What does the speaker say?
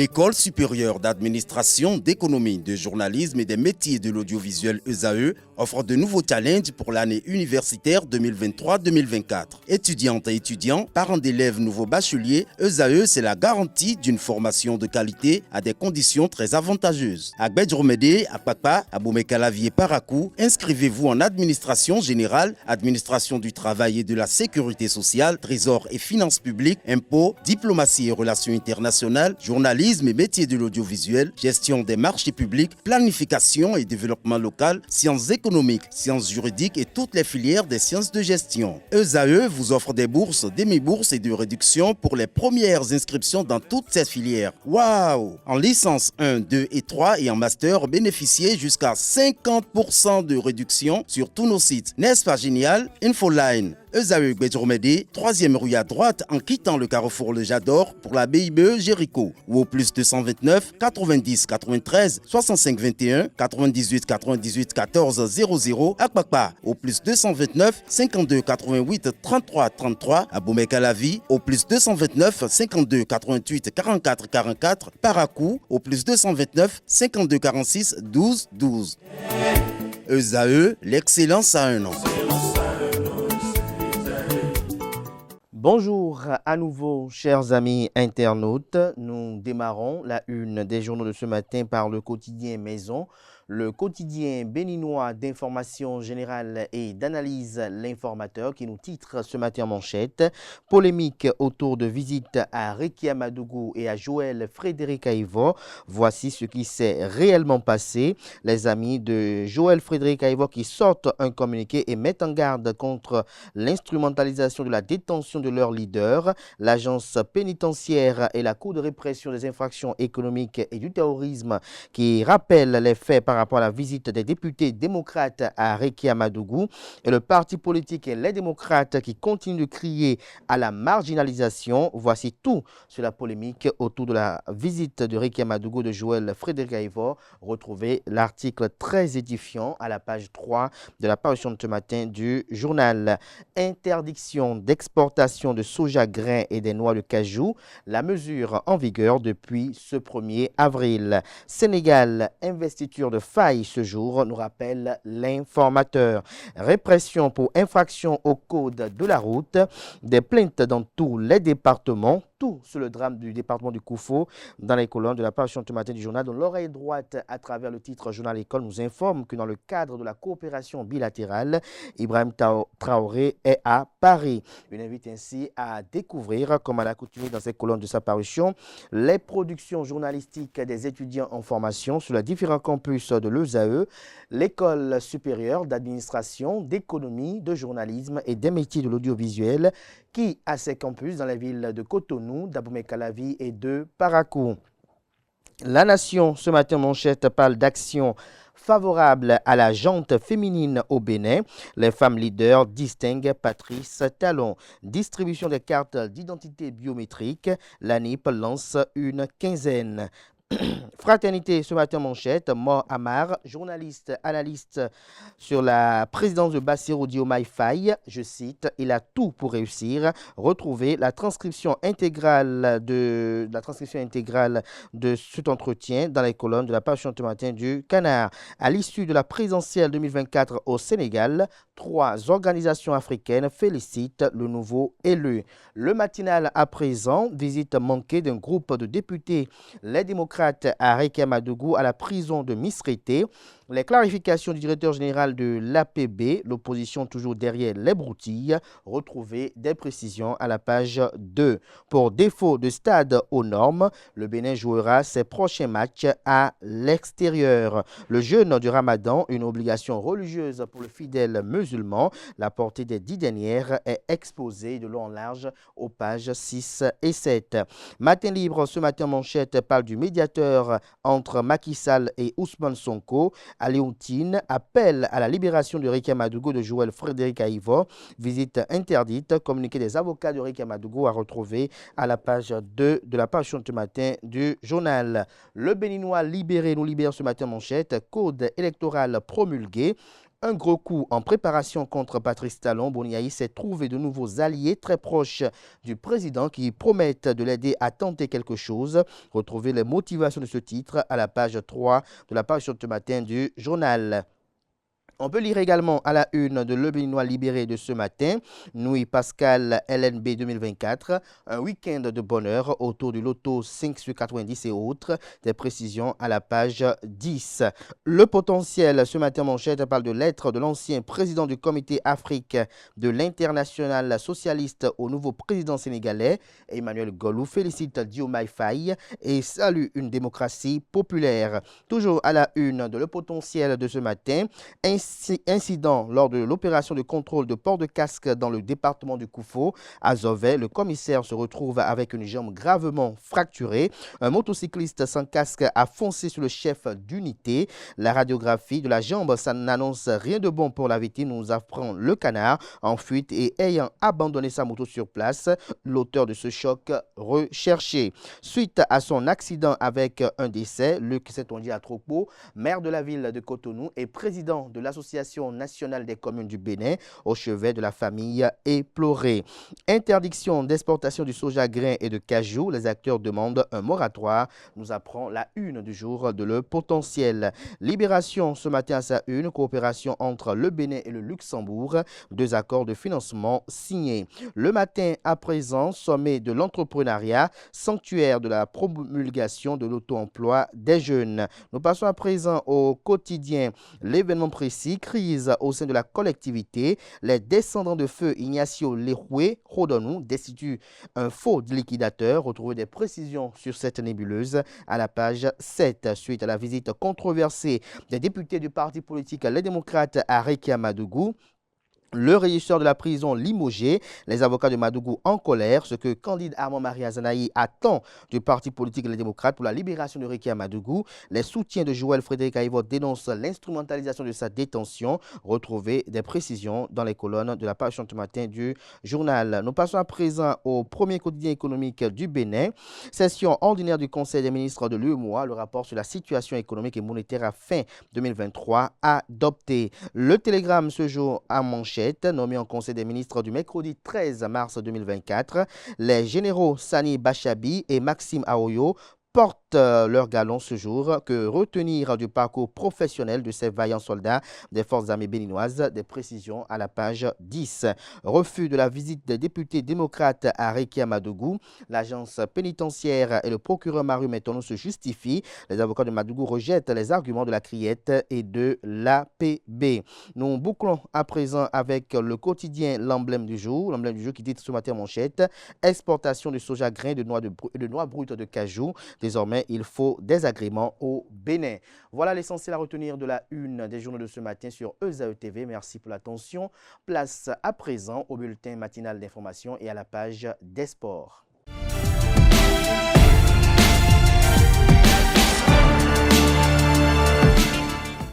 L'École supérieure d'administration, d'économie, de journalisme et des métiers de l'audiovisuel ESAE offre de nouveaux challenges pour l'année universitaire 2023-2024. Étudiantes et étudiants, parents d'élèves nouveaux bacheliers, ESAE, c'est la garantie d'une formation de qualité à des conditions très avantageuses. À Gbedjromede, à Papa, à Boumekalavi et Parakou, inscrivez-vous en administration générale, administration du travail et de la sécurité sociale, trésor et finances publiques, impôts, diplomatie et relations internationales, journalisme et métiers de l'audiovisuel, gestion des marchés publics, planification et développement local, sciences économiques, sciences juridiques et toutes les filières des sciences de gestion. ESAE vous offre des bourses, demi-bourses et de réductions pour les premières inscriptions dans toutes ces filières. Waouh! En licence 1, 2 et 3 et en master, bénéficiez jusqu'à 50% de réduction sur tous nos sites. N'est-ce pas génial? Infoline. ESAE Gbedjromede, 3e rue à droite en quittant le carrefour Le Jador pour la BIBE Jéricho ou au plus 229 90 93 65 21 98 98 14 00 à Kpakpa au plus 229 52 88 33 33 à Boumekalavi au plus 229 52 88 44 44 Parakou au plus 229 52 46 12 12. ESAE, l'excellence à un an. Bonjour à nouveau, chers amis internautes. Nous démarrons la une des journaux de ce matin par le quotidien Maison. Le quotidien béninois d'information générale et d'analyse L'Informateur qui nous titre ce matin en manchette. Polémique autour de visites à Rekia Madougou et à Joël Frédéric Aïvo. Voici ce qui s'est réellement passé. Les amis de Joël Frédéric Aïvo qui sortent un communiqué et mettent en garde contre l'instrumentalisation de la détention de leur leader. L'agence pénitentiaire et la Cour de répression des infractions économiques et du terrorisme qui rappellent les faits par rapport à la visite des députés démocrates à Rekia Madougou et le parti politique et les démocrates qui continuent de crier à la marginalisation. Voici tout sur la polémique autour de la visite de Rekia Madougou de Joël Frédéric Aïvo. Retrouvez l'article très édifiant à la page 3 de la parution de ce matin du journal. Interdiction d'exportation de soja grain et des noix de cajou. La mesure en vigueur depuis ce 1er avril. Sénégal, investiture de faille ce jour, nous rappelle l'informateur. Répression pour infraction au code de la route. Des plaintes dans tous les départements. Tout sur le drame du département du Koufo dans les colonnes de la parution ce matin du journal dont l'oreille droite à travers le titre Journal École nous informe que dans le cadre de la coopération bilatérale, Ibrahim Traoré est à Paris. Il invite ainsi à découvrir, comme à l'accoutumée dans ces colonnes de sa parution, les productions journalistiques des étudiants en formation sur les différents campus de l'ESAE, l'école supérieure d'administration, d'économie, de journalisme et des métiers de l'audiovisuel qui a ses campus dans les villes de Cotonou, d'Aboumey-Calavi et de Parakou. La Nation, ce matin, manchette parle d'action favorable à la jante féminine au Bénin. Les femmes leaders distinguent Patrice Talon. Distribution des cartes d'identité biométrique. L'ANIP lance une quinzaine. Fraternité, ce matin manchette, Mort Amar, journaliste, analyste sur la présidence de Bassirou Diomaye Faye, je cite, il a tout pour réussir. Retrouvez la transcription intégrale de cet entretien dans les colonnes de la page ce matin du Canard. À l'issue de la présidentielle 2024 au Sénégal, 3 organisations africaines félicitent le nouveau élu. Le matinal à présent, visite manquée d'un groupe de députés, les démocrates à Rekia Madougou à la prison de Misrété. Les clarifications du directeur général de l'APB, l'opposition toujours derrière les broutilles. Retrouvez des précisions à la page 2. Pour défaut de stade aux normes, le Bénin jouera ses prochains matchs à l'extérieur. Le jeûne du Ramadan, une obligation religieuse pour le fidèle musulman. La portée des 10 dernières est exposée de long en large aux pages 6 et 7. Matin libre, ce matin manchette parle du médiateur entre Macky Sall et Ousmane Sonko. Aléontine appelle à la libération de Rekia Madougou de Joël Frédéric Aïvo. Visite interdite. Communiqué des avocats de Rekia Madougou à retrouver à la page 2 de la page ce matin du journal. Le Béninois libéré nous libère ce matin manchette. Code électoral promulgué. Un gros coup en préparation contre Patrice Talon. Boniaï s'est trouvé de nouveaux alliés très proches du président qui promettent de l'aider à tenter quelque chose. Retrouvez les motivations de ce titre à la page 3 de la page de ce matin du journal. On peut lire également à la une de Le Béninois libéré de ce matin, Nouy Pascal LNB 2024, un week-end de bonheur autour du loto 5 sur 90 et autres, des précisions à la page 10. Le potentiel, ce matin manchette parle de lettre de l'ancien président du comité Afrique de l'international socialiste au nouveau président sénégalais. Emmanuel Golou félicite Diomaye Faye et salue une démocratie populaire. Toujours à la une de Le potentiel de ce matin, incident lors de l'opération de contrôle de port de casque dans le département du Koufo. À Zové, le commissaire se retrouve avec une jambe gravement fracturée. Un motocycliste sans casque a foncé sur le chef d'unité. La radiographie de la jambe, ça n'annonce rien de bon pour la victime, nous apprend le Canard. En fuite et ayant abandonné sa moto sur place, l'auteur de ce choc recherché. Suite à son accident avec un décès, Luc Setonji Atropo, maire de la ville de Cotonou et président de l'Association nationale des communes du Bénin, au chevet de la famille éplorée. Interdiction d'exportation du soja grain et de cajou. Les acteurs demandent un moratoire, nous apprend la une du jour de Le potentiel. Libération ce matin à sa une, coopération entre le Bénin et le Luxembourg, 2 accords de financement signés. Le matin à présent, sommet de l'entrepreneuriat, sanctuaire de la promulgation de l'auto-emploi des jeunes. Nous passons à présent au quotidien. L'événement précis, crise au sein de la collectivité. Les descendants de feu Ignacio Leroué, Rodonou, destituent un faux liquidateur. Retrouvez des précisions sur cette nébuleuse à la page 7. Suite à la visite controversée des députés du parti politique Les Démocrates à Rekia Madougou, le régisseur de la prison limogé, les avocats de Madougou en colère, ce que Candide Armand Maria Zanaï attend du parti politique Les Démocrates pour la libération de Rekia Madougou. Les soutiens de Joël Frédéric Aïvot dénoncent l'instrumentalisation de sa détention. Retrouvez des précisions dans les colonnes de la page ce matin du journal. Nous passons à présent au premier quotidien économique du Bénin. Session ordinaire du Conseil des ministres de l'UEMOA, le rapport sur la situation économique et monétaire à fin 2023 adopté. Le télégramme ce jour à manchette, nommé en Conseil des ministres du mercredi 13 mars 2024, les généraux Sani Bachabi et Maxime Aoyo portent leur galon ce jour. Que retenir du parcours professionnel de ces vaillants soldats des forces armées béninoises? Des précisions à la page 10. Refus de la visite des députés démocrates à Rekia Madougou. L'agence pénitentiaire et le procureur Maru Metonou se justifient. Les avocats de Madougou rejettent les arguments de la Criette et de l'APB. Nous bouclons à présent avec le quotidien L'Emblème du jour. L'Emblème du jour qui dit ce matin en manchette: exportation de soja grain, de noix brutes de cajou. Désormais, il faut des agréments au Bénin. Voilà l'essentiel à retenir de la une des journaux de ce matin sur ESAE TV. Merci pour l'attention. Place à présent au bulletin matinal d'information et à la page des sports.